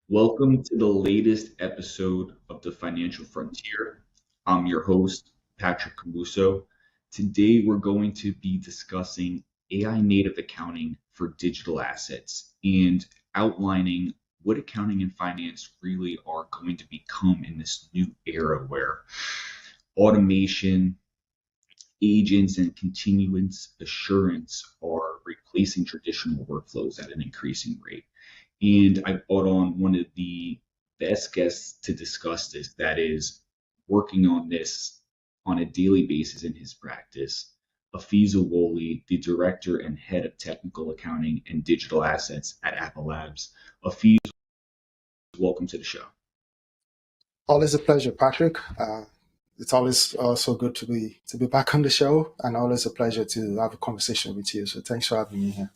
Welcome to the latest episode of The Financial Frontier. I'm your host, Patrick Camuso. Today, we're going to be discussing AI native accounting for digital assets and outlining what accounting and finance really are going to become in this new era where automation, agents, and continuous assurance are replacing traditional workflows at an increasing rate. And I brought on one of the best guests to discuss this, that is working on this on a daily basis in his practice. Afeez Awowole, the director and head of technical accounting and digital assets at Ava Labs. Afeez, welcome to the show. Always a pleasure, Patrick. It's always so good to be back on the show, and always a pleasure to have a conversation with you. So thanks for having me here.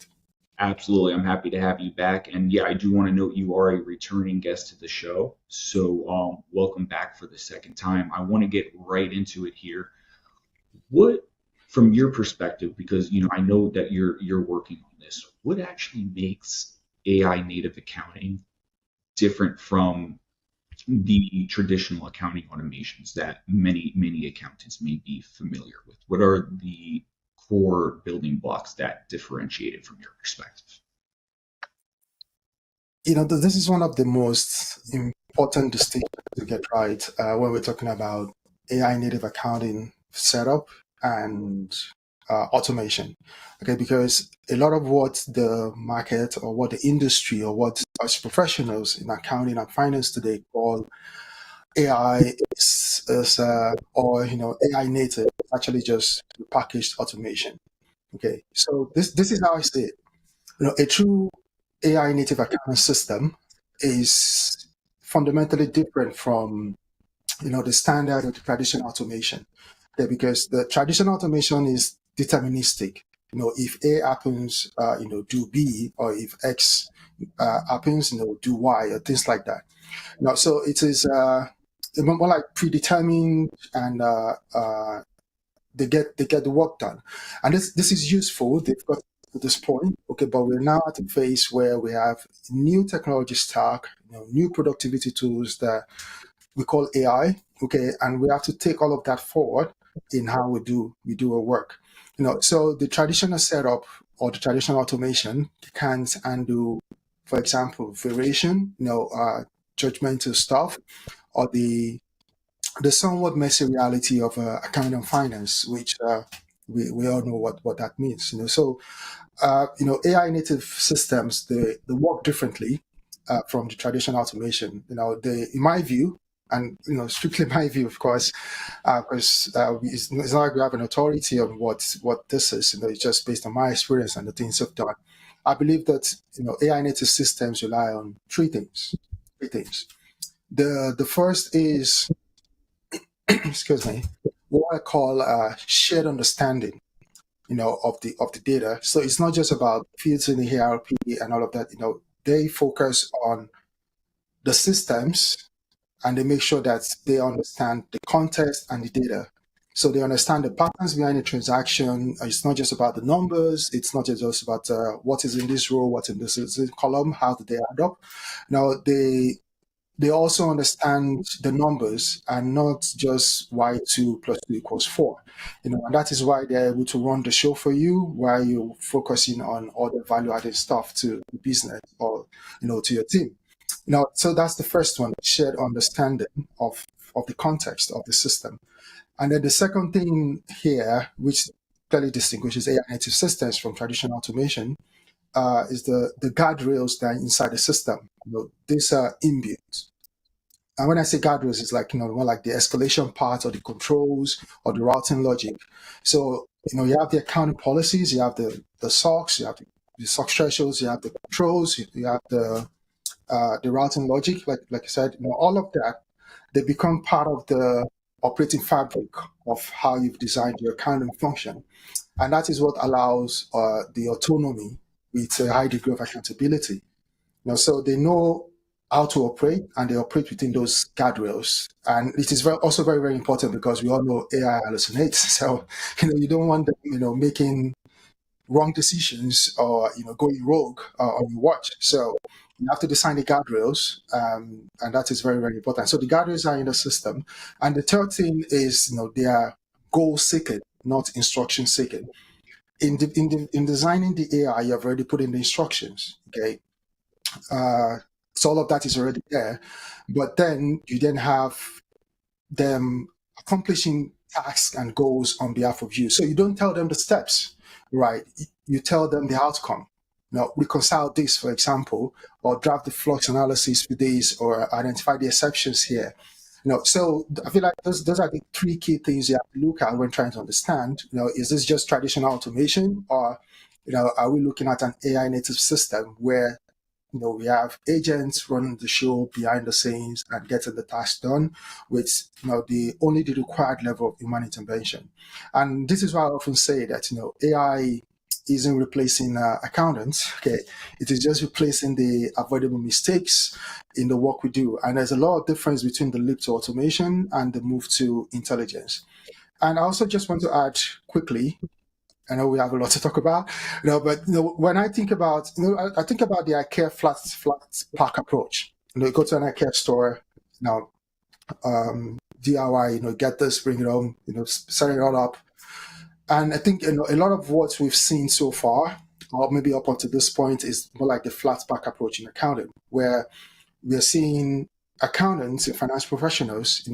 Absolutely. I'm happy to have you back. And yeah, I do want to note you are a returning guest to the show. So welcome back for the second time. I want to get right into it here. What, from your perspective, because I know that you're working on this, what actually makes AI native accounting different from the traditional accounting automations that many accountants may be familiar with? What are the core building blocks that differentiate it from your perspective? This is one of the most important distinctions to get right when we're talking about AI native accounting setup and automation. Okay, because a lot of what the market or what the industry or what us professionals in accounting and finance today call AI or AI native is actually just packaged automation. Okay, so this is how I see it. A true AI native accounting system is fundamentally different from the standard or the traditional automation. Okay, because the traditional automation is deterministic. If A happens, do B, or if X happens, do Y, or things like that. So it is more like predetermined, and they get the work done, and this is useful. They've got to this point, okay, but we're now at a phase where we have new technology stack, new productivity tools that we call AI, okay, and we have to take all of that forward in how we do our work. So the traditional setup or the traditional automation can't undo, for example, variation, judgmental stuff, or the somewhat messy reality of accounting and finance, which we all know what that means. AI native systems, they work differently from the traditional automation. They, in my view, and strictly my view, of course, because it's not like we have an authority on what this is. It's just based on my experience and the things I've done. I believe that AI native systems rely on three things. Three things. The first is excuse me, what I call shared understanding, of the data. So it's not just about fields in the hierarchy and all of that. They focus on the systems, and they make sure that they understand the context and the data. So they understand the patterns behind the transaction. It's not just about the numbers. It's not just about what is in this row, what's in this column, how do they add up. Now they also understand the numbers and not just y2 plus 2 equals 4. And that is why they're able to run the show for you while you're focusing on all the value added stuff to the business or, to your team. So that's the first one, shared understanding of the context of the system. And then the second thing here, which clearly distinguishes AI native systems from traditional automation, is the guardrails that are inside the system. These are inbuilt. And when I say guardrails, it's like, more like the escalation part or the controls or the routing logic. So, you have the accounting policies, you have the SOX, you have the SOX thresholds, you have the controls, you have the routing logic, like I said, all of that, they become part of the operating fabric of how you've designed your accounting function. And that is what allows the autonomy with a high degree of accountability. So they know how to operate, and they operate within those guardrails. And it is also very, very important because we all know AI hallucinates. So, you don't want them, making wrong decisions or, going rogue on your watch. So you have to design the guardrails, and that is very, very important. So the guardrails are in the system. And the third thing is, they are goal seeking, not instruction seeking. In designing the AI, you have already put in the instructions. Okay, so all of that is already there, but then you then have them accomplishing tasks and goals on behalf of you. So you don't tell them the steps, right? You tell them the outcome. Now, reconcile this, for example, or draft the flux analysis for this, or identify the exceptions here. So I feel like those are the three key things you have to look at when trying to understand. Is this just traditional automation, or are we looking at an AI native system where we have agents running the show behind the scenes and getting the task done with the required level of human intervention. And this is why I often say that AI isn't replacing accountants. Okay, it is just replacing the avoidable mistakes in the work we do. And there's a lot of difference between the leap to automation and the move to intelligence. And I also just want to add quickly, I know we have a lot to talk about, but when I think about, I think about the IKEA flat pack approach. You go to an IKEA store, DIY, get this, bring it home, set it all up. And I think a lot of what we've seen so far, or maybe up until this point, is more like the flat pack approach in accounting, where we're seeing accountants and financial professionals,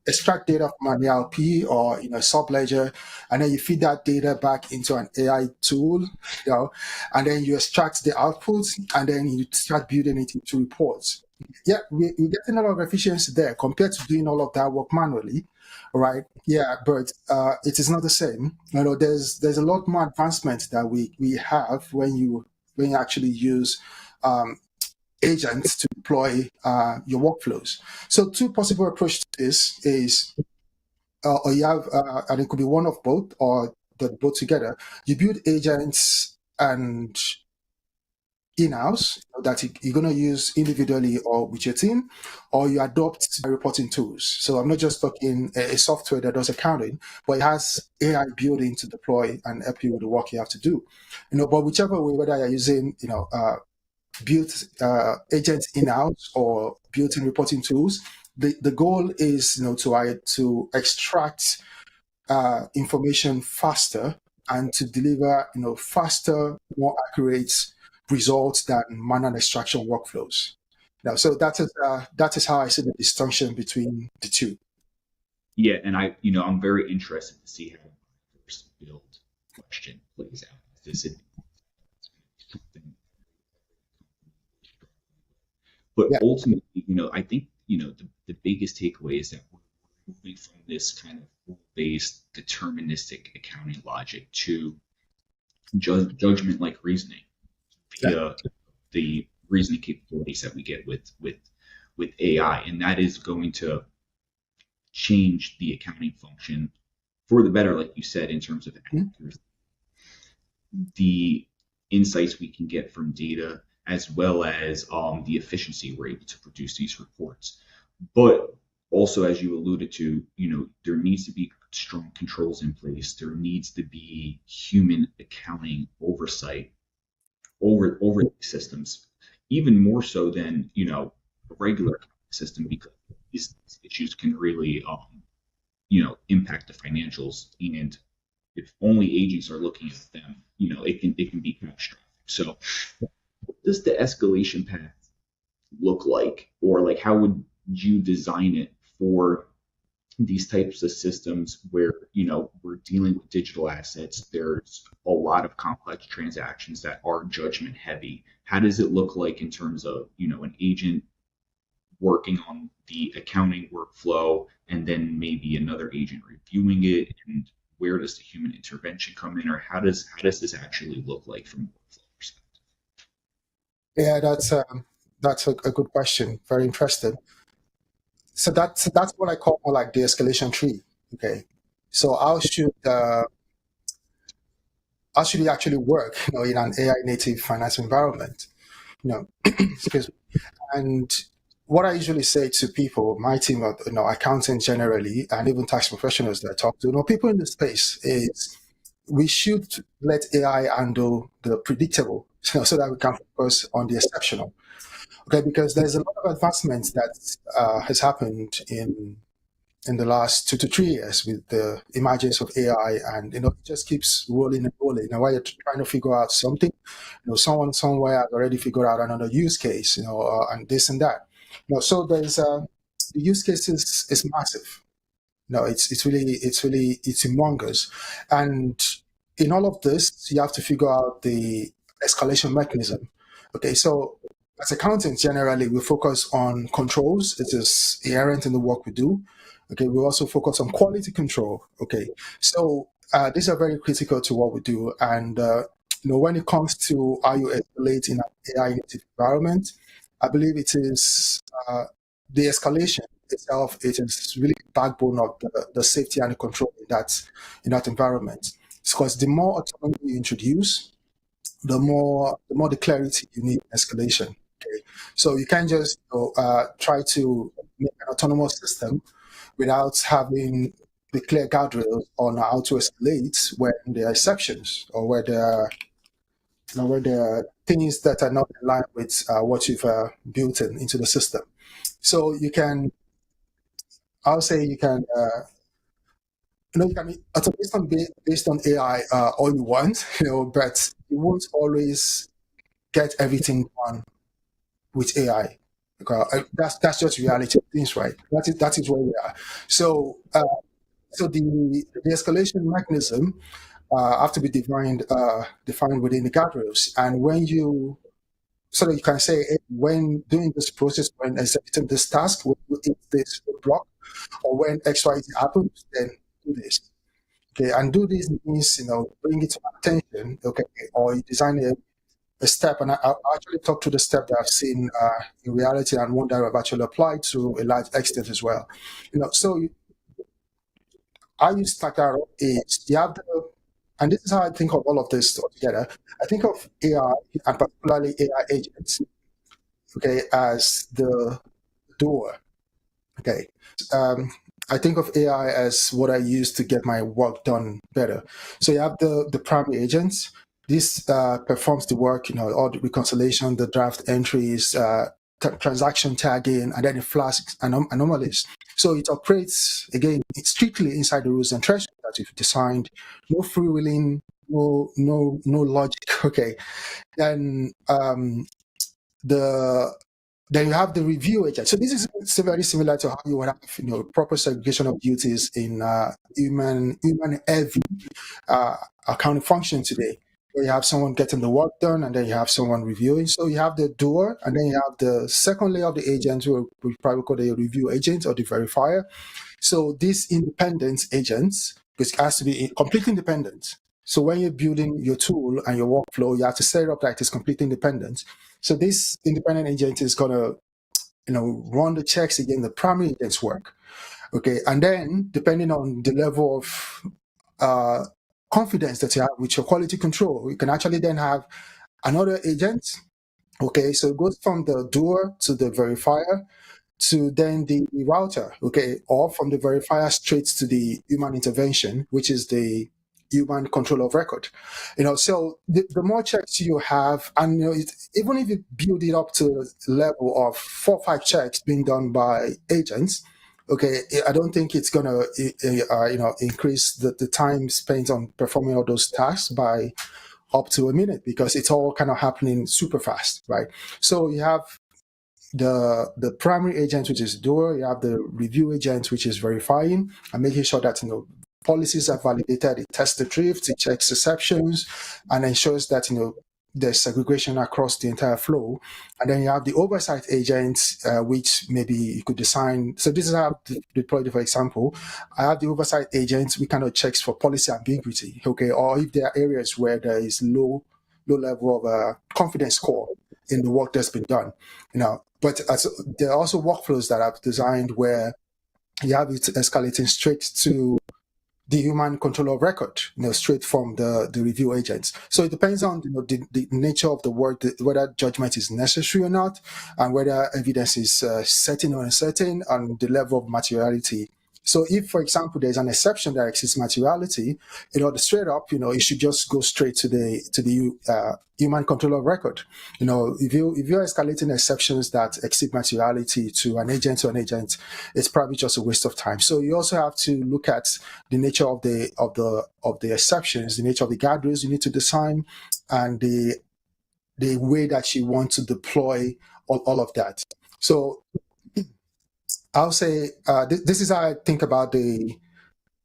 extract data from an ERP or a subledger, and then you feed that data back into an AI tool, and then you extract the output, and then you start building it into reports. Yeah, we're getting a lot of efficiency there compared to doing all of that work manually, right? Yeah, but it is not the same. There's a lot more advancement that we have when you actually use agents to deploy your workflows. So two possible approaches to this is, or you have, and it could be one of both or both together. You build agents and in-house that you're going to use individually or with your team, or you adopt reporting tools. So I'm not just talking a software that does accounting, but it has AI built in to deploy and help you with the work you have to do. But whichever way, whether you're using, built agents in-house or built-in reporting tools, the goal is to extract information faster and to deliver faster, more accurate results than manual extraction workflows. So that is how I see the distinction between the two. Yeah, and I'm very interested to see how the first build question plays out. This is something. But Yeah. ultimately, I think, the biggest takeaway is that we're moving from this kind of rule-based deterministic accounting logic to judgment-like reasoning via the reasoning capabilities that we get with AI. And that is going to change the accounting function for the better, like you said, in terms of accuracy, the insights we can get from data, as well as the efficiency we're able to produce these reports. But also, as you alluded to, there needs to be strong controls in place. There needs to be human accounting oversight over these systems, even more so than a regular system, because these issues can really impact the financials. And if only agents are looking at them, it can be catastrophic. So what does the escalation path look like, or like how would you design it for these types of systems where we're dealing with digital assets? There's a lot of complex transactions that are judgment heavy. How does it look like in terms of an agent working on the accounting workflow and then maybe another agent reviewing it, and where does the human intervention come in, or how does this actually look like from a workflow perspective? Yeah, that's a good question. Very interesting. So that's what I call more like the escalation tree. Okay, so how should it actually work? In an AI native finance environment. Excuse me. And what I usually say to people, my team of accountants generally, and even tax professionals that I talk to, people in the space is we should let AI handle the predictable, so that we can focus on the exceptional. Okay, because there's a lot of advancements that has happened in the last 2 to 3 years with the emergence of AI, and it just keeps rolling and rolling. Now, while you're trying to figure out something, someone somewhere has already figured out another use case, and this and that. So there's the use case is massive. No, it's humongous, and in all of this, you have to figure out the escalation mechanism. Okay, so as accountants, generally we focus on controls. It is inherent in the work we do. Okay, we also focus on quality control. Okay, so these are very critical to what we do, and when it comes to how you escalate in an AI native environment, I believe it is the escalation itself. It is really the backbone of the safety and the control in that environment. Because the more autonomy you introduce, the more the clarity you need in escalation. Okay, so you can't just try to make an autonomous system without having the clear guardrails on how to escalate when there are exceptions, or where there are things that are not in line with what you've built into the system. So I'll say you can automate based on AI all you want, but you won't always get everything done with AI. Because that's just reality of things, right? That is where we are. So the escalation mechanism have to be defined within the guardrails, and so that you can say, hey, when doing this process, when executing this task, when you hit this block, or when XYZ happens, then do this. Okay, and do this means, bring it to my attention. Okay, or you design a step, and I'll actually talk to the step that I've seen in reality, and one that I've actually applied to a large extent as well. So how you stack that up is you have and this is how I think of all of this together. I think of AI, and particularly AI agents, okay, as the door. Okay. I think of AI as what I use to get my work done better. So you have the primary agents. This performs the work, all the reconciliation, the draft entries, transaction tagging, and then it flags anomalies. So it operates, again, it's strictly inside the rules and thresholds that you've designed. No freewheeling, no logic. Okay. Then the then you have the review agent. So this is very similar to how you would have, proper segregation of duties in human heavy accounting function today, where you have someone getting the work done, and then you have someone reviewing. So you have the doer, and then you have the second layer of the agent, who we probably call the review agent or the verifier. So these independent agents, because it has to be completely independent. So when you're building your tool and your workflow, you have to set it up that it's completely independent. So this independent agent is gonna, run the checks against the primary agent's work. Okay, and then depending on the level of confidence that you have with your quality control, you can actually then have another agent. Okay, so it goes from the doer to the verifier to then the router. Okay, or from the verifier straight to the human intervention, which is the human control of record. So the more checks you have, and even if you build it up to the level of 4 or 5 checks being done by agents, okay, I don't think it's gonna increase the time spent on performing all those tasks by up to a minute, because it's all kind of happening super fast, right? So you have the primary agent, which is doer. You have the review agent, which is verifying and making sure that policies are validated. It tests the drift, it checks exceptions, and ensures that there's segregation across the entire flow. And then you have the oversight agent, which maybe you could design. So this is how I deployed it. For example, I have the oversight agent. We kind of checks for policy ambiguity, okay, or if there are areas where there is low level of confidence score in the work that's been done. But there are also workflows that I've designed where you have it escalating straight to the human control of record, straight from the review agents. So it depends on the nature of the work, whether judgment is necessary or not, and whether evidence is certain or uncertain, and the level of materiality So if, for example, there's an exception that exceeds materiality, the straight up, it should just go straight to the human controller of record. If you're escalating exceptions that exceed materiality to an agent, it's probably just a waste of time. So you also have to look at the nature of the exceptions, the nature of the guardrails you need to design, and the way that you want to deploy all of that. So I'll say this is how I think about the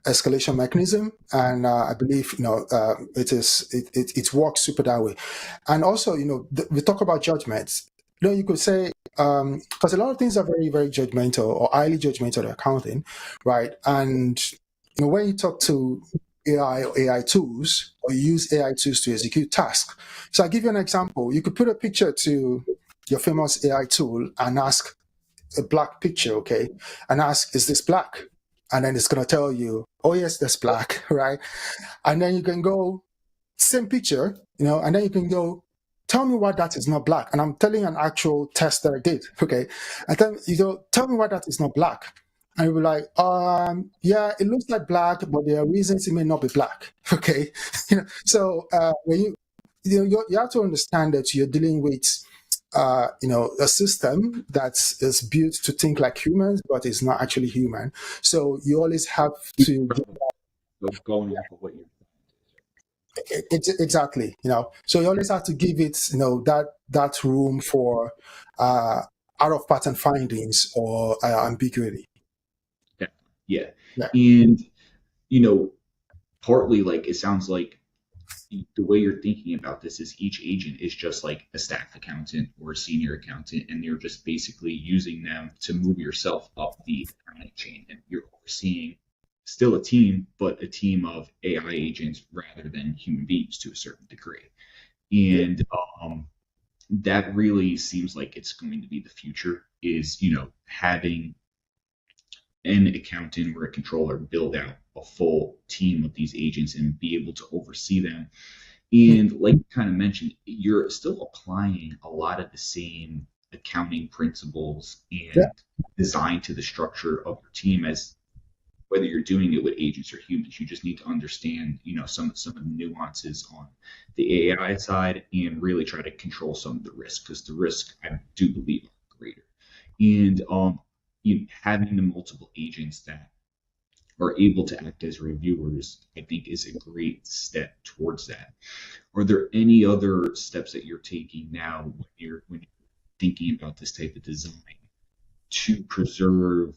escalation mechanism, and I believe it works super that way. And also, we talk about judgments. You could say, because a lot of things are very very judgmental or highly judgmental accounting, right? And when you talk to AI or AI tools, or you use AI tools to execute tasks. So I'll give you an example. You could put a picture to your famous AI tool and ask a black picture, okay, and ask, is this black? And then it's going to tell you, oh yes, that's black, right? And then you can go, same picture, and then you can go, tell me why that is not black. And I'm telling an actual test that I did, okay? And then you go, tell me why that is not black. And you'll be like, yeah, it looks like black, but there are reasons it may not be black, okay? So when you have to understand that you're dealing with a system that is built to think like humans, but is not actually human. So you always have to Going off of what you're exactly, So you always have to give it, that room for out of pattern findings or ambiguity. Yeah. Yeah, And, partly like it sounds like the way you're thinking about this is each agent is just like a staff accountant or a senior accountant, and you're just basically using them to move yourself up the accounting chain. And you're overseeing still a team, but a team of AI agents rather than human beings to a certain degree. yeah, And that really seems like it's going to be the future is, having an accountant or a controller build out a full team of these agents and be able to oversee them. And like you kind of mentioned, you're still applying a lot of the same accounting principles yeah, and design to the structure of your team as whether you're doing it with agents or humans. You just need to understand, some of the nuances on the AI side and really try to control some of the risk because the risk I do believe are greater. And having the multiple agents that are able to act as reviewers, I think is a great step towards that. Are there any other steps that you're taking now when you're thinking about this type of design to preserve,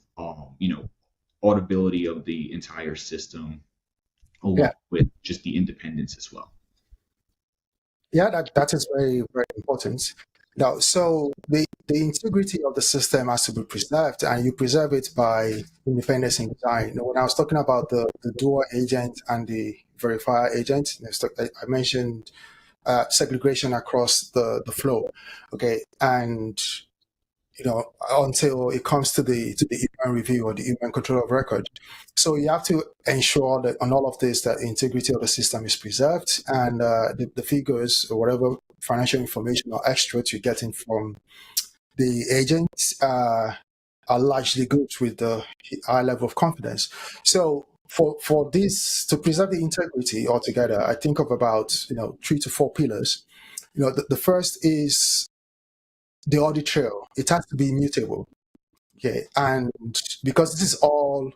auditability of the entire system yeah. along with just the independence as well? Yeah, that is very, very important. Now, so the integrity of the system has to be preserved, and you preserve it by independence in design. When I was talking about the dual agent and the verifier agent, I mentioned segregation across the flow. Okay, and until it comes to the human review or the human control of record. So you have to ensure that on all of this, that the integrity of the system is preserved, and the figures or whatever financial information or extracts you're getting from the agents are largely good with the high level of confidence. So for this to preserve the integrity altogether, I think of about 3 to 4 pillars. The first is the audit trail. It has to be immutable. Okay, and because this is all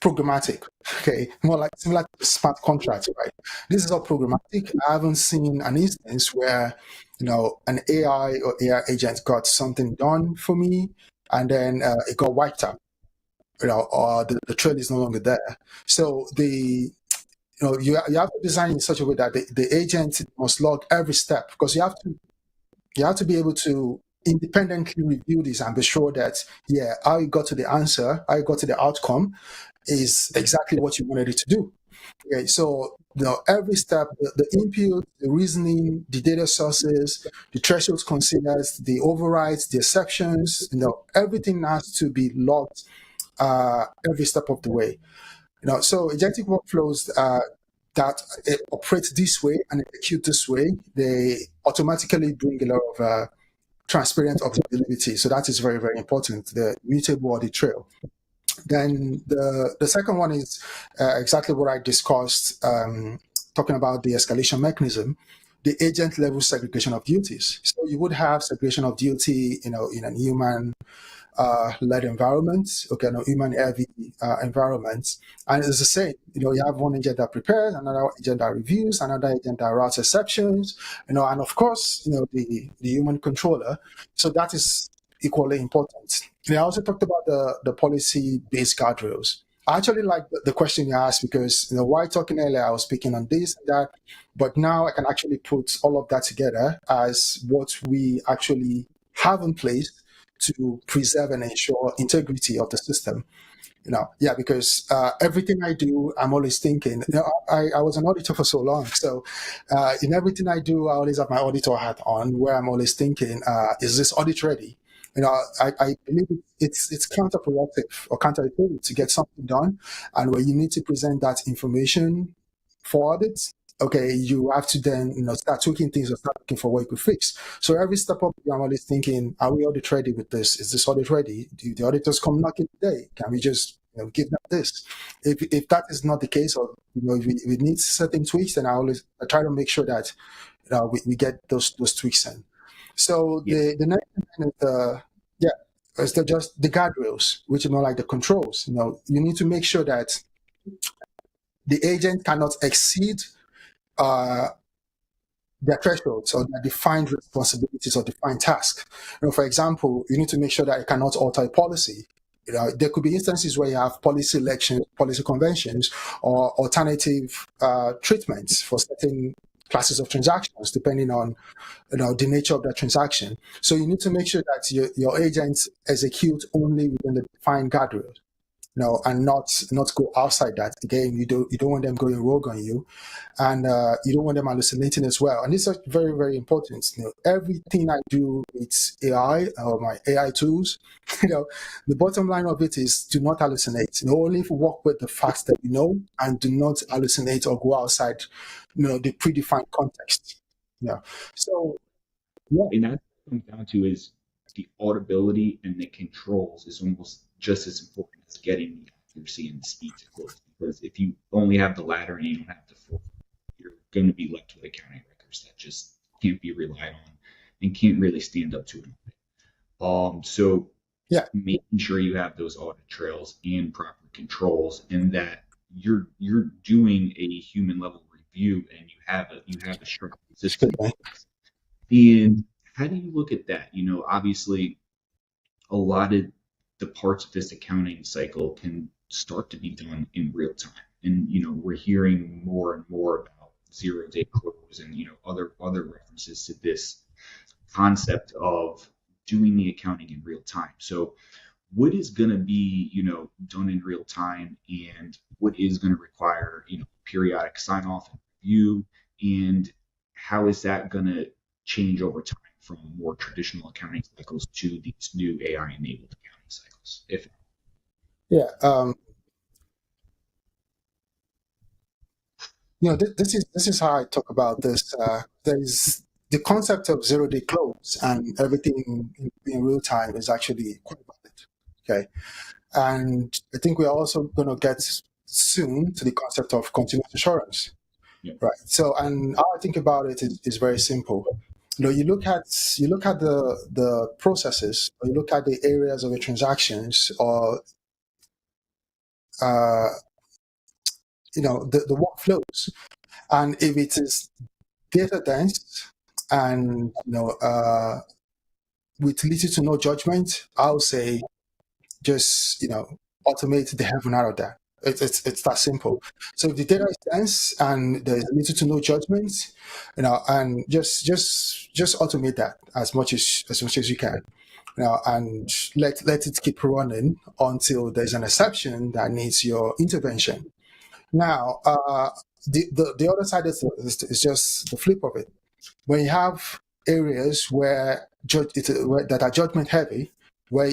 programmatic, okay, more like similar to smart contracts, right? This is all programmatic. I haven't seen an instance where an AI or AI agent got something done for me and then it got wiped out, or the trail is no longer there. So you have to design in such a way that the agent must log every step, because you have to be able to independently review this and be sure that, yeah, how you got to the answer, how you got to the outcome is exactly what you wanted it to do. Okay, so every step, the input, the reasoning, the data sources, the thresholds considered, the overrides, the exceptions, everything has to be logged every step of the way. So agentic workflows that operate this way and execute this way, they automatically bring a lot of transparent observability. So that is very, very important, the mutable audit trail. Then the second one is exactly what I discussed, talking about the escalation mechanism, the agent level segregation of duties. So you would have segregation of duty, in an human led environment, okay, no, human heavy environment. And it's the same. You have one agent that prepares, another agent that reviews, another agent that routes exceptions, and of course, the human controller. So that is equally important. We also talked about the policy based guardrails. I actually like the question you asked because, while talking earlier, I was speaking on this and that, but now I can actually put all of that together as what we actually have in place to preserve and ensure integrity of the system. Yeah, because everything I do, I'm always thinking. I was an auditor for so long, so in everything I do, I always have my auditor hat on, where I'm always thinking, is this audit ready? I believe it's counterproductive or counterintuitive to get something done, and where you need to present that information for audit. Okay, you have to then start tweaking things or start looking for what you could fix. So every step up, I'm always thinking, are we audit ready with this? Is this audit ready? Do the auditors come knocking today? Can we just give them this? If that is not the case, or if we need certain tweaks, then I try to make sure that we get those tweaks in. So Yeah. the next thing is is just the guardrails, which is more like the controls. You need to make sure that the agent cannot exceed uh, their thresholds or their defined responsibilities or defined tasks. For example, you need to make sure that it cannot alter a policy. There could be instances where you have policy elections, policy conventions, or alternative treatments for certain classes of transactions, depending on the nature of that transaction. So you need to make sure that your agents execute only within the defined guardrails. And not go outside that. Again, you don't want them going rogue on you, and you don't want them hallucinating as well. And this is very, very important. Everything I do with AI or my AI tools, the bottom line of it is do not hallucinate. Only work with the facts that you know, and do not hallucinate or go outside, the predefined context. Yeah. So yeah. And that comes down to is the audibility and the controls is almost just as important as getting the accuracy and the speed to close. Because if you only have the latter and you don't have the former, you're going to be left with accounting records that just can't be relied on and can't really stand up to an audit. So Yeah. making sure you have those audit trails and proper controls, and that you're doing a human level review and you have a structured system. And how do you look at that? Obviously, a lot of the parts of this accounting cycle can start to be done in real time. And, we're hearing more and more about zero-day close and, other references to this concept of doing the accounting in real time. So what is going to be, done in real time, and what is going to require, periodic sign off and review, and how is that going to change over time from more traditional accounting cycles to these new AI enabled accounting cycles? If Yeah. This is how I talk about this. There is the concept of zero-day close, and everything in real time is actually quite valid. Okay, and I think we're also going to get soon to the concept of continuous assurance. yeah, Right. So, and how I think about it is very simple. You look at the processes, or you look at the areas of the transactions, or uh, the workflows, and if it is data dense and with little to no judgment, I'll say just automate the heaven out of that. It's that simple. So if the data is dense and there's little to no judgment, and just automate that as much as you can. And let it keep running until there's an exception that needs your intervention. Now, the other side is just the flip of it. When you have areas where that are judgment heavy, where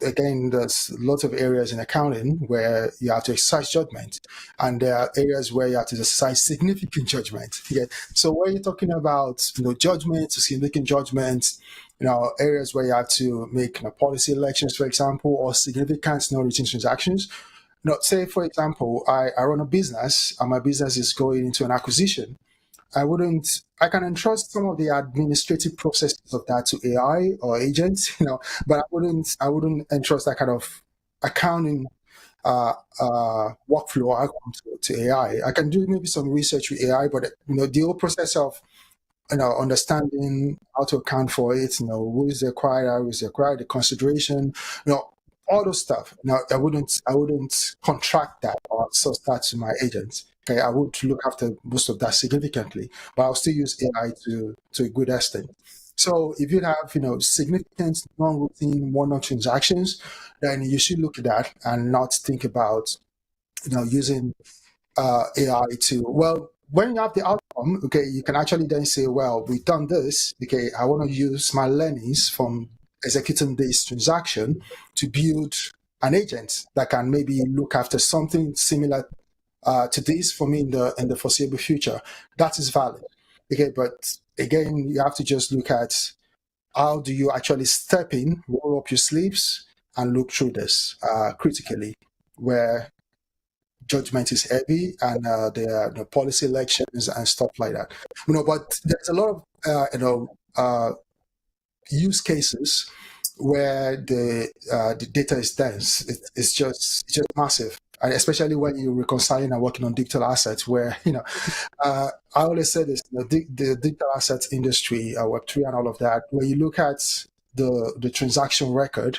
again, there's lots of areas in accounting where you have to exercise judgment, and there are areas where you have to exercise significant judgment. Yeah. So where you're talking about judgment, significant judgment, areas where you have to make policy elections, for example, or significant routine transactions. Say for example, I run a business and my business is going into an acquisition. I can entrust some of the administrative processes of that to AI or agents, but I wouldn't entrust that kind of accounting workflow outcome to AI. I can do maybe some research with AI, but the whole process of understanding how to account for it, who is the acquirer, who is the acquirer, the consideration, all those stuff. Now, I wouldn't contract that or outsource that to my agents. Okay, I would look after most of that significantly, but I'll still use AI to a good extent. So if you have, significant non-routine one-off transactions, then you should look at that and not think about, using AI to, well, when you have the outcome, okay, you can actually then say, well, we've done this, okay, I want to use my learnings from executing this transaction to build an agent that can maybe look after something similar to this for me in the foreseeable future. That is valid. Okay, but again, you have to just look at how do you actually step in, roll up your sleeves, and look through this critically, where judgment is heavy, and there are policy elections and stuff like that. But there's a lot of use cases where the data is dense. It's just massive, and especially when you're reconciling and working on digital assets, where I always say this: the digital assets industry, Web3 and all of that. When you look at the transaction record,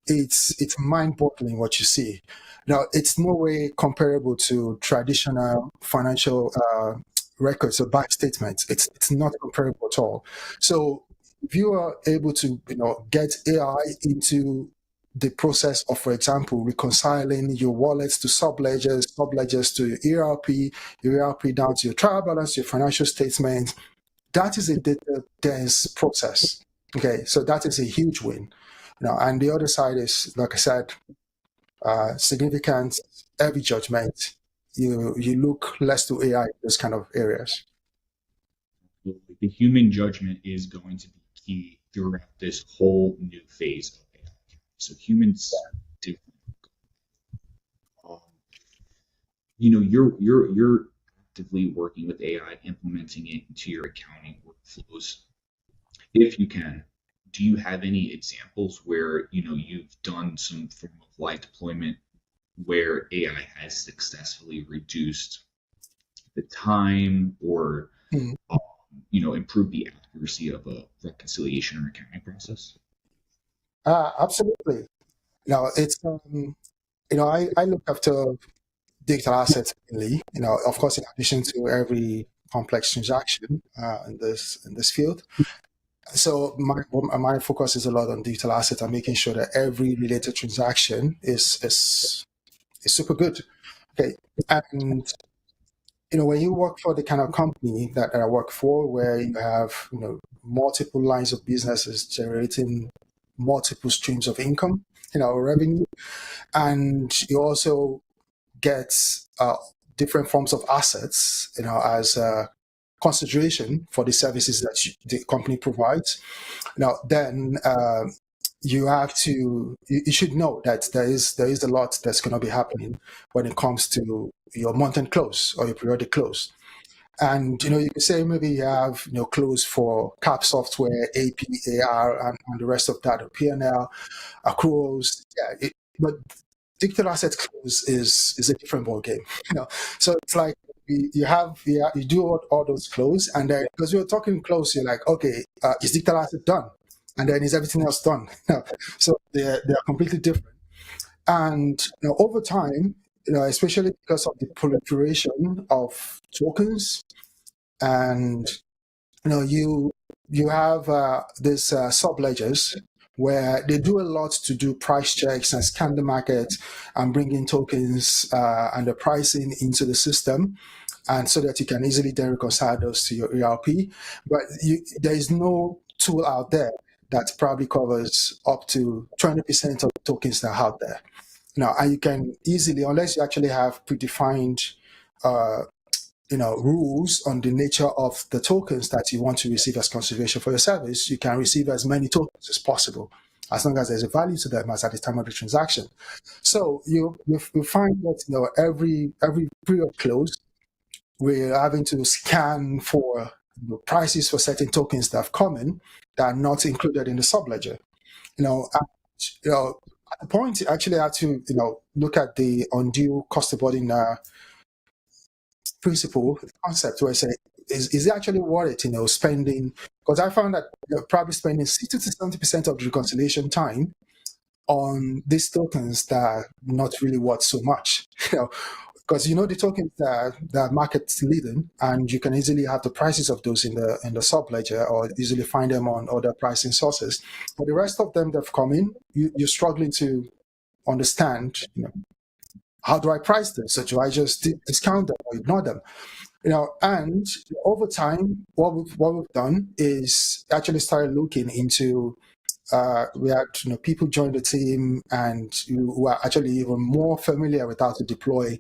it's mind-boggling what you see. Now, it's no way comparable to traditional financial records or bank statements. It's not comparable at all. So if you are able to get AI into the process of, for example, reconciling your wallets to subledgers to your ERP down to your trial balance, your financial statements, that is a data dense process. Okay, so that is a huge win. And the other side is, like I said, significant heavy judgment. You look less to AI in those kind of areas. The human judgment is going to be key throughout this whole new phase of AI. So humans do. Um, you're actively working with AI, implementing it into your accounting workflows. If you can, do you have any examples where you've done some form of live deployment where AI has successfully reduced the time or Mm. improve the accuracy of a reconciliation or accounting process? Absolutely. It's I look after digital assets mainly. Of course, in addition to every complex transaction in this field. So my focus is a lot on digital assets and making sure that every related transaction is super good. Okay, and when you work for the kind of company that I work for, where you have multiple lines of businesses generating multiple streams of income, revenue, and you also get different forms of assets, as consideration for the services that the company provides. Then you have to you should know that there is a lot that's going to be happening when it comes to your month-end close or your periodic close. And you can say maybe you have close for cap software, AP, and the rest of that, or P&L, accruals. Yeah, but digital asset close is a different ball game. So it's like you do all those close, and then because we are talking close, you're like, okay, is digital asset done? And then is everything else done? So they're completely different. And over time, especially because of the proliferation of tokens, and you have these sub ledgers where they do a lot to do price checks and scan the market and bring in tokens and the pricing into the system, and so that you can easily then reconcile those to your ERP. But there is no tool out there that probably covers up to 20% of the tokens that are out there. Now, and you can easily, unless you actually have predefined uh, rules on the nature of the tokens that you want to receive as consideration for your service, you can receive as many tokens as possible, as long as there's a value to them as at the time of the transaction. So you find that every period close, we're having to scan for prices for certain tokens that have come in that are not included in the subledger. And, at the point you actually have to look at the undue cost of burden principle concept, where I say, is it actually worth it, spending? Because I found that probably spending 60 to 70% of the reconciliation time on these tokens that are not really worth so much. Because the tokens that market leading, and you can easily have the prices of those in the sub ledger, or easily find them on other pricing sources. But the rest of them that have come in, you're struggling to understand. How do I price this? So do I just discount them or ignore them? And over time, what we've done is actually started looking into. We had people join the team and who are actually even more familiar with how to deploy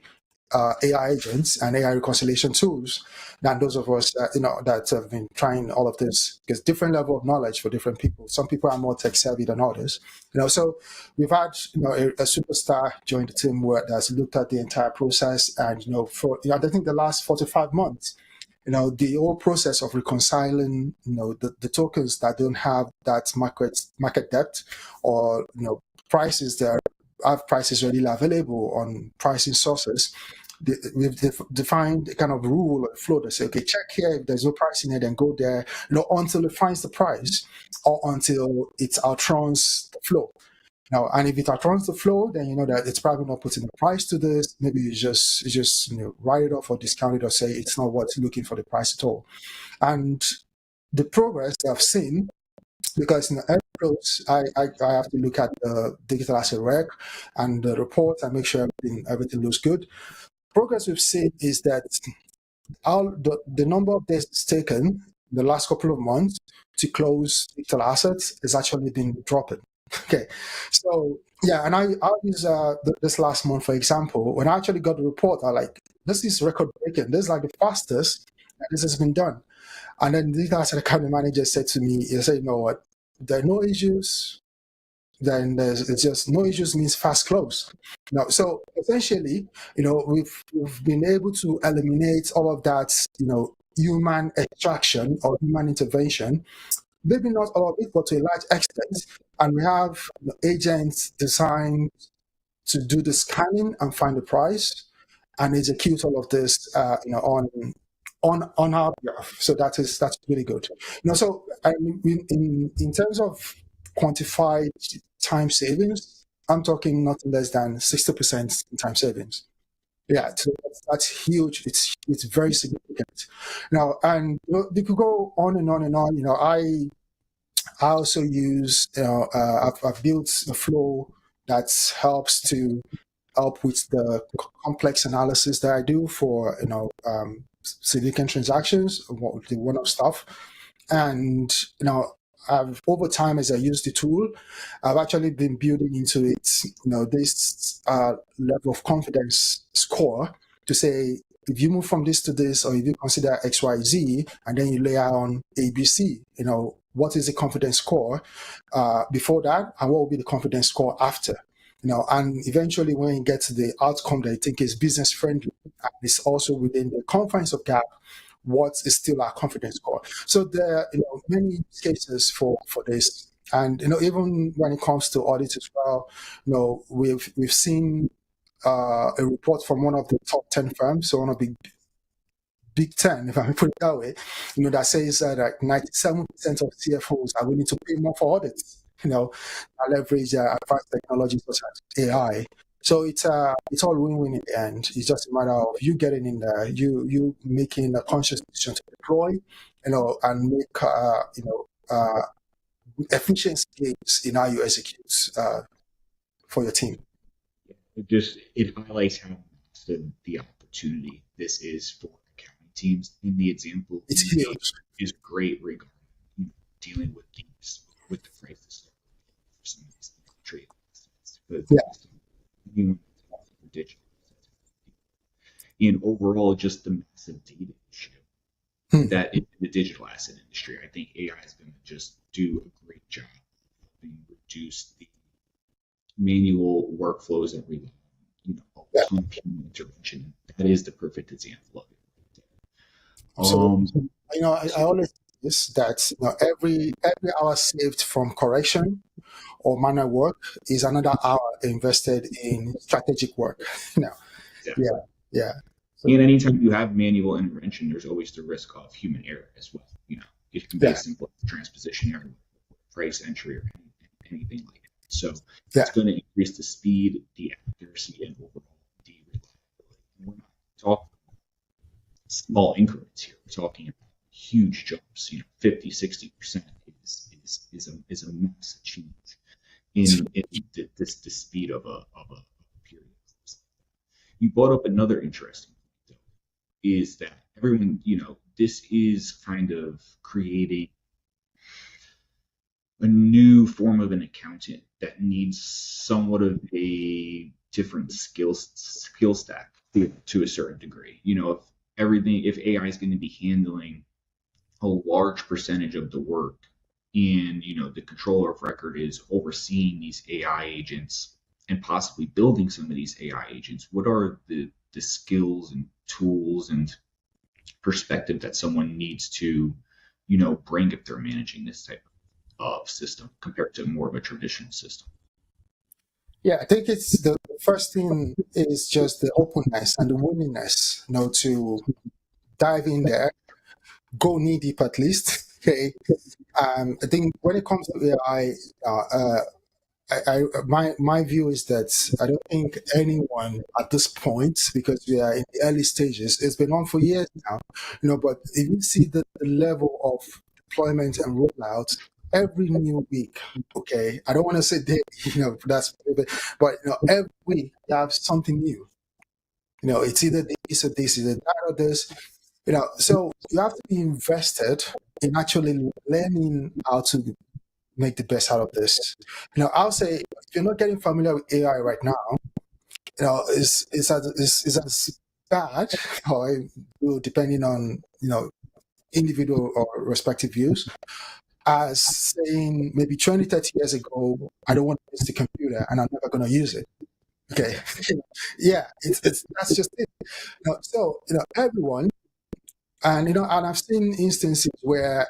AI agents and AI reconciliation tools than those of us that have been trying all of this. Because different level of knowledge for different people. Some people are more tech savvy than others. So we've had a superstar join the team that's looked at the entire process, and for I think the last 45 months. The whole process of reconciling, the tokens that don't have that market depth, or prices that have prices readily available on pricing sources. We've defined a kind of rule or flow that say, okay, check here, if there's no price in it, then go there, until it finds the price, or until it outruns the flow. Now, and if it outruns the flow, then you know that it's probably not putting a price to this. Maybe you just write it off or discount it, or say it's not worth looking for the price at all. And the progress that I've seen, because every close, I have to look at the digital asset rec and the report and make sure everything looks good. Progress we've seen is that the number of days it's taken the last couple of months to close digital assets has actually been dropping. Okay, so yeah, and I use this last month, for example, when I actually got the report, I like, this is record breaking. This is like the fastest that this has been done. And then the asset account manager said to me, he said, you know what, there are no issues. Then it's just no issues means fast close. Now, so essentially, we've been able to eliminate all of that, human extraction or human intervention. Maybe not all of it, but to a large extent. And we have agents designed to do the scanning and find the price and execute all of this, on our behalf. So that's really good. So in terms of quantified time savings, I'm talking nothing less than 60% in time savings. Yeah, so that's huge. It's very significant. Now, and we could go on and on and on. I also use, I've built a flow that help with the complex analysis that I do for, significant transactions, the one-off stuff. And, over time, as I use the tool, I've actually been building into it, this level of confidence score to say, if you move from this to this, or if you consider X, Y, Z, and then you layer on A, B, C, what is the confidence score before that, and what will be the confidence score after? And eventually when you get to the outcome that you think is business friendly, and it's also within the confines of GAAP, what is still our confidence score? So there are many cases for this. And even when it comes to audit as well, we've seen a report from one of the top 10 firms, so one of the Big 10, if I may put it that way, that says that 97% of CFOs are willing to pay more for audits, leverage advanced technologies such as AI. So it's all win-win in the end. It's just a matter of you getting in there, you making a conscious decision to deploy, and make, efficiency gains in how you execute for your team. It highlights how the opportunity this is for accounting teams. In the example It's you gave huge. is great regarding dealing with the Yeah. system. You want for digital assets. And overall, just the massive data issue Hmm. that in the digital asset industry, I think AI is going to just do a great job helping reduce the manual workflows that rely on, a Yeah. ton of human intervention. That is the perfect example of it. Absolutely. Um, I always say this that every hour saved from correction or manual work is another hour invested in strategic work. you know, exactly. yeah, yeah. And So anytime you have manual intervention, there's always the risk of human error as well. It can be yeah, as simple as transposition error, price entry, or anything like that. So yeah, it's going to increase the speed, the accuracy, and overall the reliability. And we're not talking small increments here. We're talking about huge jumps. 50, 60% is a massive change in the speed of a period. You brought up another interesting point, though, is that everyone, this is kind of creating a new form of an accountant that needs somewhat of a different skill stack to a certain degree. If AI is going to be handling a large percentage of the work, and the controller of record is overseeing these AI agents and possibly building some of these AI agents, what are the skills and tools and perspective that someone needs to bring if they're managing this type of system compared to more of a traditional system? yeah. I think it's the first thing is just the openness and the willingness, to dive in there, go knee deep at least. Okay. I think when it comes to AI, my view is that I don't think anyone at this point, because we are in the early stages, it's been on for years now, but if you see the level of deployment and rollout every new week, okay, I don't want to say day, that's, but every week you have something new. It's either this or this, either that or this. So you have to be invested in actually learning how to make the best out of this. I'll say if you're not getting familiar with AI right now, it's as bad, or depending on individual or respective views, as saying maybe 20, 30 years ago, I don't want to use the computer and I'm never going to use it. Okay, yeah, it's that's just it. Everyone, and I've seen instances where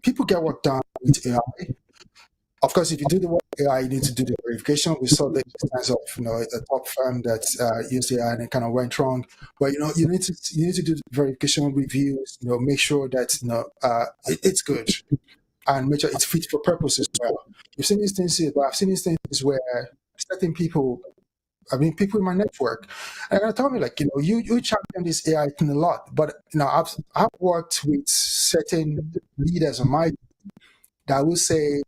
people get work done with AI. Of course, if you do the work with AI, you need to do the verification. We saw the instance of a top firm that used AI and it kind of went wrong. But you need to do the verification reviews. Make sure that it's good and make sure it's fit for purpose as well. I've seen instances where certain people. I mean, people in my network, and they tell me like, you champion this AI thing a lot, but I've worked with certain leaders on my that will say,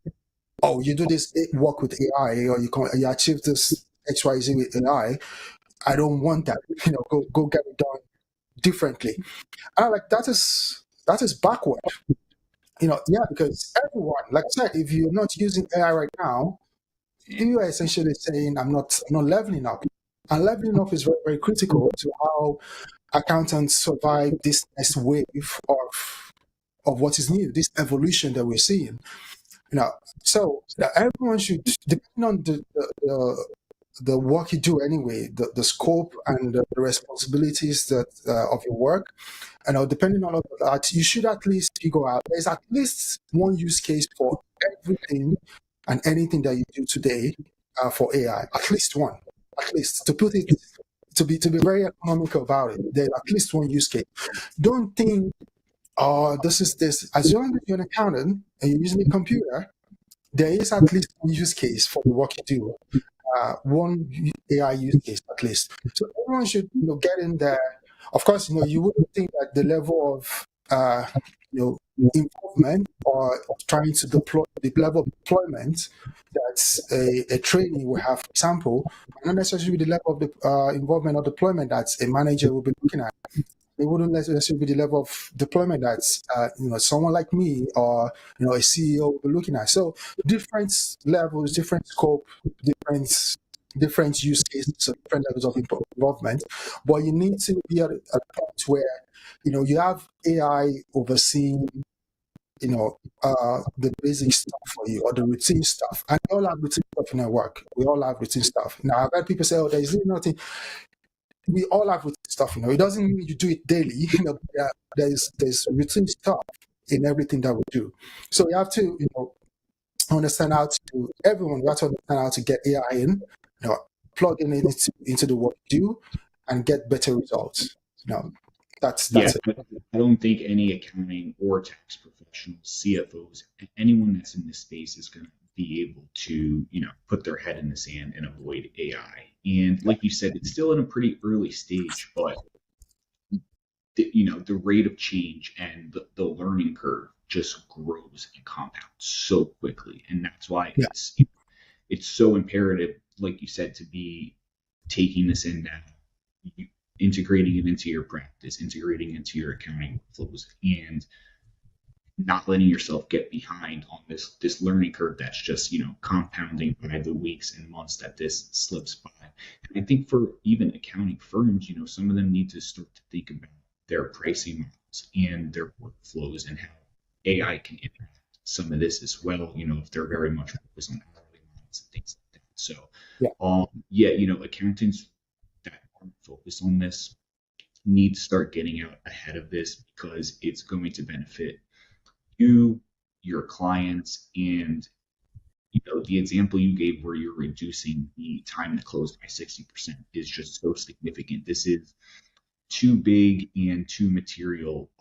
oh, you do this work with AI, or you achieve this XYZ with AI. I don't want that. Go get it done differently. And I'm like, that is backward. Yeah, because everyone, like I said, if you're not using AI right now, you are essentially saying I'm not leveling up. And leveling up is very, very critical to how accountants survive this next wave of what is new, this evolution that we're seeing. So everyone should, depending on the work you do anyway, the scope and the responsibilities that of your work, and depending on all of that, you should at least figure out there's at least one use case for everything and anything that you do today for AI. At least one, at least to put it to be very economical about it. There's at least one use case. Don't think, oh, this is this. As long as you're an accountant and you're using a computer, there is at least one use case for the work you do. One AI use case at least. So everyone should get in there. Of course, you wouldn't think that the level of you know involvement or trying to deploy the level of deployment that a trainee will have, for example, not necessarily the level of the involvement or deployment that a manager will be looking at. it wouldn't necessarily be the level of deployment that someone like me or a CEO will be looking at. So different levels, different scope, different use cases, so different levels of involvement. But you need to be at a point where you have AI overseeing the basic stuff for you or the routine stuff. And we all have routine stuff in our work. We all have routine stuff. Now I've heard people say, "Oh, there's nothing." We all have routine stuff. It doesn't mean you do it daily. There's routine stuff in everything that we do. So you have to understand how to. Everyone, we have to understand how to get AI in, plugging it into the work you do, and get better results. Yeah, That's it. I don't think any accounting or tax professionals, CFOs, anyone that's in this space is going to be able to, put their head in the sand and avoid AI. And like you said, it's still in a pretty early stage, but the rate of change and the learning curve just grows and compounds so quickly, and that's why Yeah. it's so imperative, like you said, to be taking this in now, integrating it into your practice, integrating into your accounting flows, and not letting yourself get behind on this learning curve that's just compounding by the weeks and months that this slips by. And I think for even accounting firms, some of them need to start to think about their pricing models and their workflows and how AI can impact some of this as well. If they're very much focused on hourly models and things like that. So, Yeah. accountants that aren't focused on this need to start getting out ahead of this because it's going to benefit you, your clients, and the example you gave where you're reducing the time to close by 60% is just so significant. This is too big and too material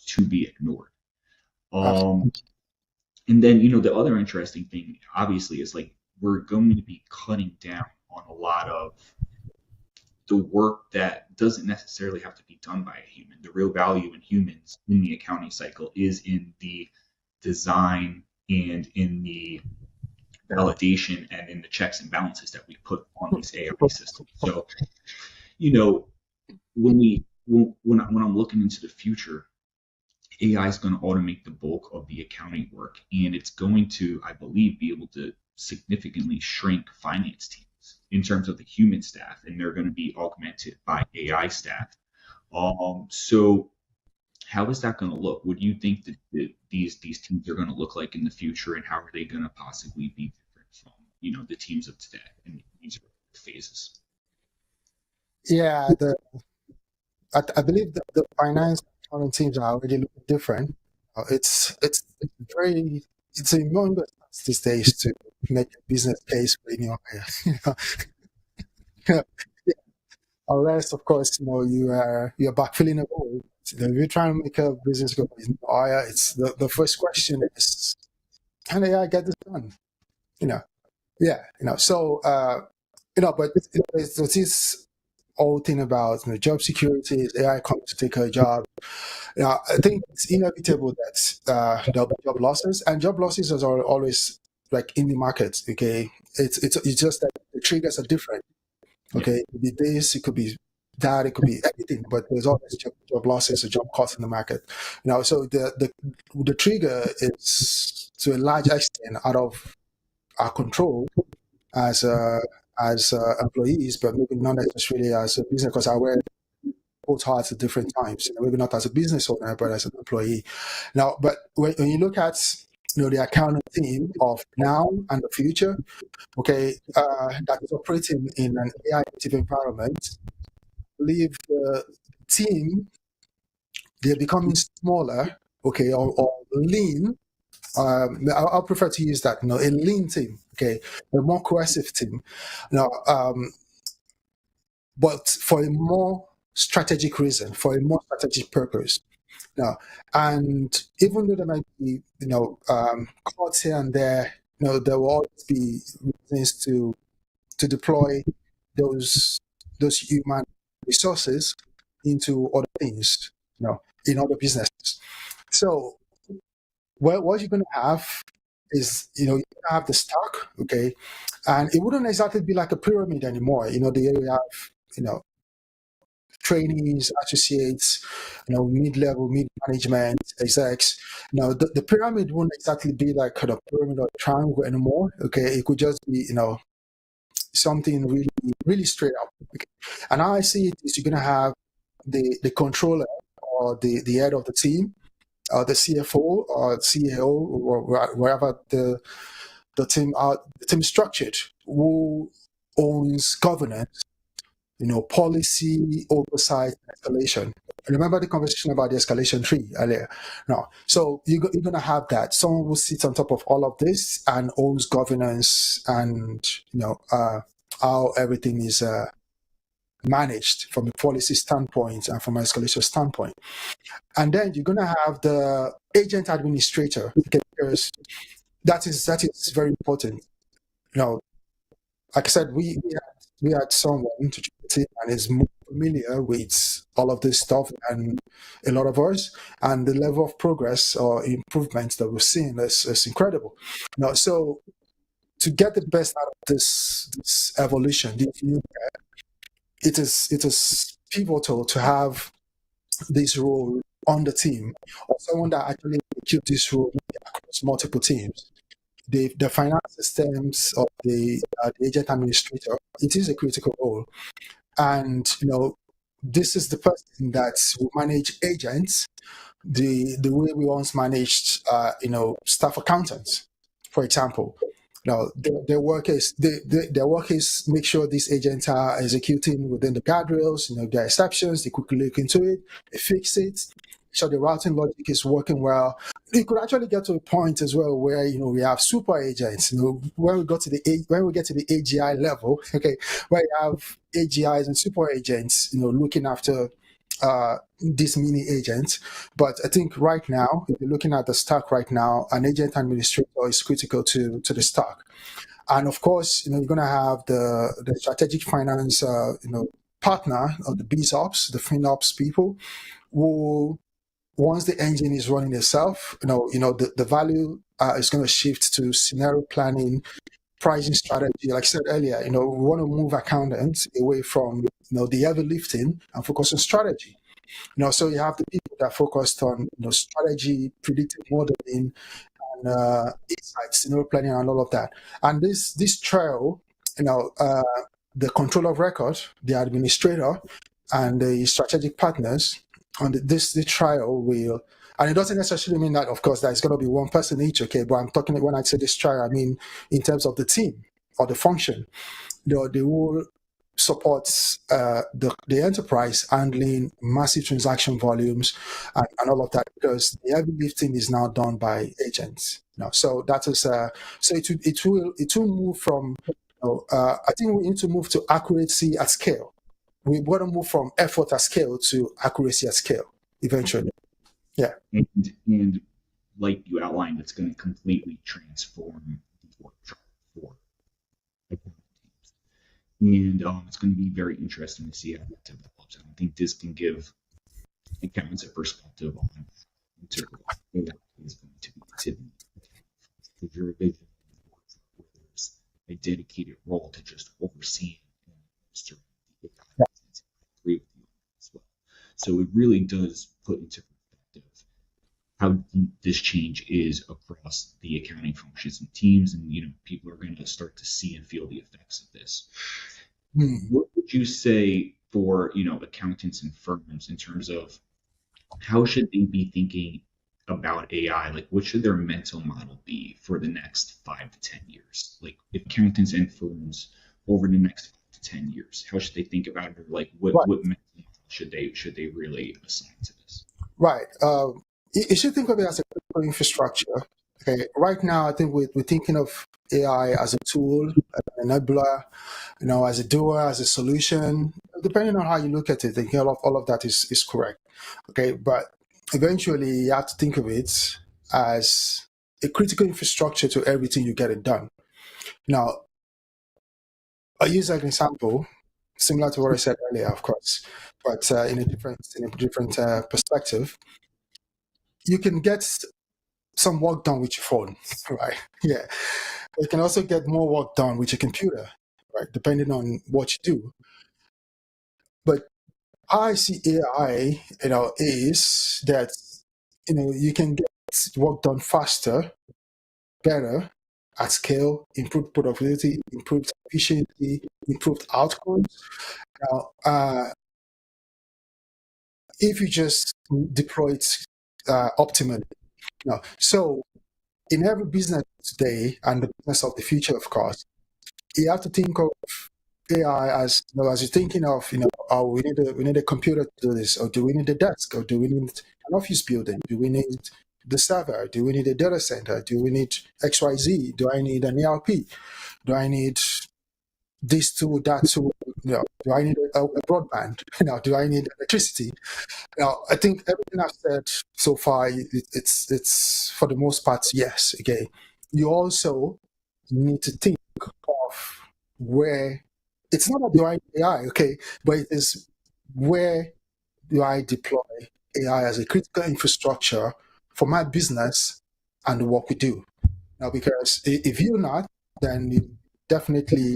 to be ignored. Absolutely. And then the other interesting thing, obviously, is like we're going to be cutting down on a lot of the work that doesn't necessarily have to be done by a human. The real value in humans in the accounting cycle is in the design and in the validation and in the checks and balances that we put on these AI systems. So, when I'm looking into the future, AI is going to automate the bulk of the accounting work, and it's going to, I believe, be able to significantly shrink finance teams in terms of the human staff, and they're going to be augmented by AI staff. So how is that going to look? What do you think that these teams are going to look like in the future, and how are they going to possibly be different from the teams of today in these phases? Yeah, I believe that the finance accounting teams are already looking different. It's a humongous task these days to make a business case for any hire. Unless, of course, you're backfilling a role. If you're trying to make a business go higher, it's the first question is, can AI get this done? You know, yeah, So, but it's this whole thing about job security. Is AI coming to take her job? I think it's inevitable that there'll be job losses, and job losses are always like in the market. Okay, it's just that the triggers are different. Okay, it could be this, it could be that, it could be anything, but there's always job losses or job cuts in the market. So the trigger is to a large extent out of our control as employees, but maybe not necessarily as a business, because I wear both hats at different times. Maybe not as a business owner, but as an employee. Now, but when you look at the accounting team of now and the future, okay, that is operating in an AI native environment, I believe the team, they're becoming smaller, okay, or lean. I'll prefer to use that, a lean team, okay, a more cohesive team. Now, but for a more strategic reason, for a more strategic purpose. Now, and even though there might be, cuts here and there, there will always be reasons to deploy those human resources into other things, in other businesses. So what you're going to have is, you have the stock, okay, and it wouldn't exactly be like a pyramid anymore. The area have, trainees, associates, mid-level, mid-management, execs. The pyramid won't exactly be like kind of pyramid or triangle anymore. Okay, it could just be, something really, really straight up. Okay. And how I see it is you're gonna have the controller or the head of the team, or the CFO or CEO, or wherever the team is structured, who owns governance, policy, oversight, escalation. Remember the conversation about the escalation tree earlier? No. So you're going to have that. Someone who sits on top of all of this and owns governance and, how everything is managed from a policy standpoint and from an escalation standpoint. And then you're going to have the agent administrator, okay, because that is very important. Like I said, we had someone to the team and is more familiar with all of this stuff than a lot of us, and the level of progress or improvements that we're seeing is incredible. So to get the best out of this evolution, it is pivotal to have this role on the team, or someone that actually execute this role across multiple teams. The finance systems of the agent administrator, it is a critical role. And this is the person that will manage agents the way we once managed staff accountants, for example. Their work is make sure these agents are executing within the guardrails. There are exceptions, they quickly look into it, they fix it, so the routing logic is working well. It could actually get to a point as well where we have super agents. When we get to the AGI level, okay, where you have AGIs and super agents, looking after these mini agents. But I think right now, if you're looking at the stack right now, an agent administrator is critical to the stack. And of course, you're going to have the strategic finance, partner, or the BizOps, the FinOps people, who, once the engine is running itself, the value is going to shift to scenario planning, pricing strategy. Like I said earlier, we want to move accountants away from the heavy lifting and focus on strategy. So you have the people that focused on strategy, predictive modeling, and insights, planning, and all of that. And this trail, the control of record, the administrator, and the strategic partners on the trial will. And it doesn't necessarily mean that, of course, that it's going to be one person each, okay? But I'm talking, when I say this trial, I mean in terms of the team or the function. They will support the enterprise handling massive transaction volumes and all of that, because the heavy lifting is now done by agents. So that is so it will move from. I think we need to move to accuracy at scale. We want to move from effort at scale to accuracy at scale eventually. Yeah. And like you outlined, it's going to completely transform the work for accounting teams. And it's going to be very interesting to see how that develops. I think this can give accountants a perspective on what is going to be to your vision, where there's a dedicated role to just overseeing and administering the AI. I agree with you as well. So it really does put into perspective how deep this change is across the accounting functions and teams, and people are going to start to see and feel the effects of this. What would you say for accountants and firms in terms of how should they be thinking about AI? Like, what should their mental model be for the next 5 to 10 years? Like, if accountants and firms over the next 5 to 10 years, how should they think about it? Or like, what mental model should they really assign to this? Right. You should think of it as a critical infrastructure. Okay. Right now, I think we're thinking of AI as a tool, an enabler, as a doer, as a solution. Depending on how you look at it, I think all of that is correct. Okay. But eventually, you have to think of it as a critical infrastructure to everything you get it done. Now, I'll use an example similar to what I said earlier, of course, but in a different perspective. You can get some work done with your phone, right? Yeah. You can also get more work done with your computer, right? Depending on what you do. But I see AI, is that you can get work done faster, better, at scale, improved productivity, improved efficiency, improved outcomes. Now, if you just deploy it optimally. So in every business today and the business of the future, of course, you have to think of AI as as you're thinking of oh, we need a computer to do this, or do we need a desk, or do we need an office building, do we need the server, do we need a data center, do we need XYZ, do I need an ERP, do I need this tool, that tool, do I need a broadband, do I need electricity? I think everything I've said so far, it's for the most part yes. Okay, you also need to think of where it's not that do I AI, okay, but it is where do I deploy AI as a critical infrastructure for my business and the work we do. Now, because if you're not, then you definitely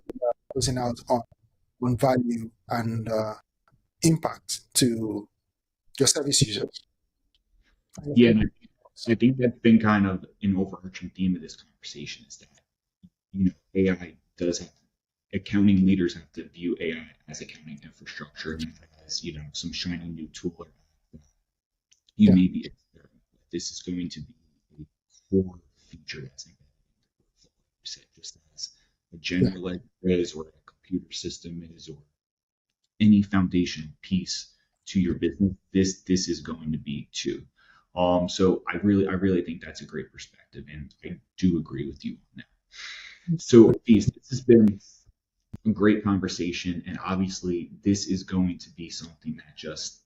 losing out on value and impact to your service users. Yeah, and I think that's been kind of an overarching theme of this conversation is that AI does have accounting leaders have to view AI as accounting infrastructure and as some shiny new tool you Yeah, may be experimenting with. This is going to be a core feature that's embedded in the workflow, just as a yeah, general ledger is, or a computer system is, or any foundation piece to your business. This is going to be too. So I really think that's a great perspective, and I do agree with you on that. So, Afeez, this has been a great conversation, and obviously, this is going to be something that just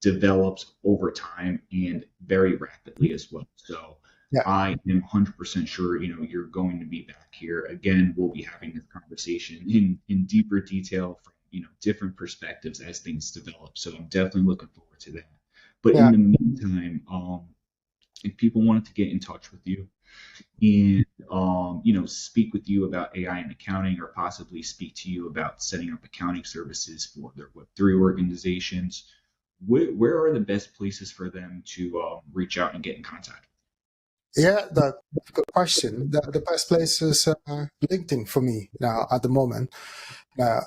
develops over time and very rapidly as well. So yeah, I am 100% sure, you're going to be back here again. We'll be having this conversation in deeper detail from, different perspectives as things develop. So I'm definitely looking forward to that. But in yeah. the meantime, if people wanted to get in touch with you and speak with you about AI and accounting, or possibly speak to you about setting up accounting services for their Web3 organizations, where are the best places for them to reach out and get in contact? Yeah, that's a good question. The best place is LinkedIn for me now at the moment. Now,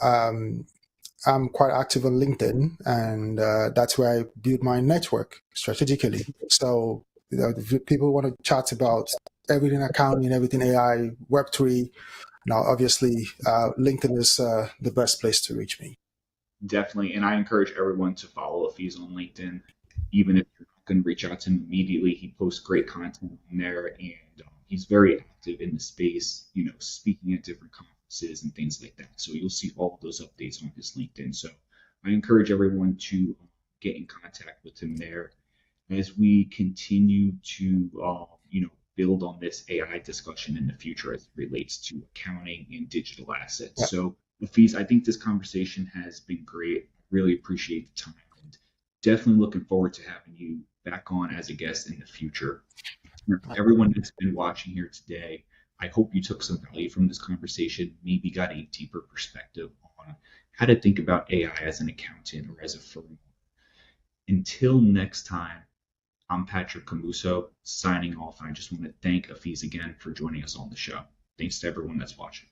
I'm quite active on LinkedIn, and that's where I build my network strategically. So, if people want to chat about everything accounting, everything AI, Web3. Now, obviously, LinkedIn is the best place to reach me. Definitely, and I encourage everyone to follow Afeez on LinkedIn, even if you're not going to reach out to him immediately. He posts great content on there, and he's very active in the space, speaking at different conferences and things like that. So you'll see all of those updates on his LinkedIn. So I encourage everyone to get in contact with him there as we continue to, build on this AI discussion in the future as it relates to accounting and digital assets. Yeah, So, Hafiz, I think this conversation has been great. I really appreciate the time, and definitely looking forward to having you back on as a guest in the future. Everyone that's been watching here today, I hope you took some value from this conversation, maybe got a deeper perspective on how to think about AI as an accountant or as a firm. Until next time, I'm Patrick Camuso signing off, and I just want to thank Afeez again for joining us on the show. Thanks to everyone that's watching.